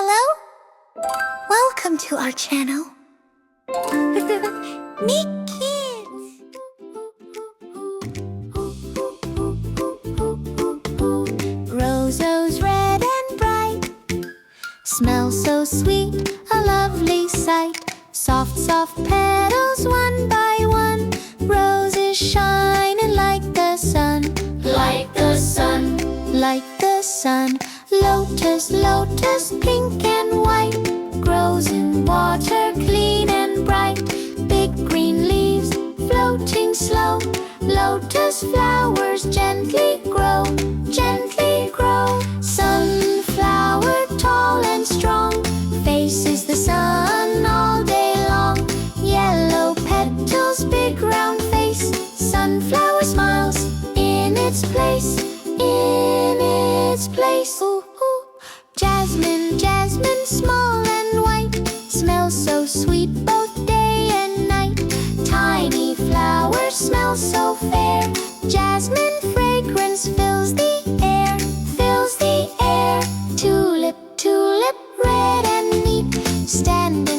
Hello? Welcome to our channel. Meet kids. Roses red and bright, smell so sweet, a lovely sight. Soft, soft petals one by one, roses shining like the sun. Like the sun, like the sun. Lotus, lotus, pink and white, grows in water clean and bright. Big green leaves floating slow, lotus flowers gently grow, gently grow. Sunflower tall and strong, faces the sun all day long. Yellow petals, big round face, sunflower smiles in its place, in its place. Ooh, ooh. Jasmine, jasmine, small and white, smells so sweet both day and night. Tiny flowers smell so fair, jasmine fragrance fills the air, fills the air. Tulip, tulip, red and neat, standing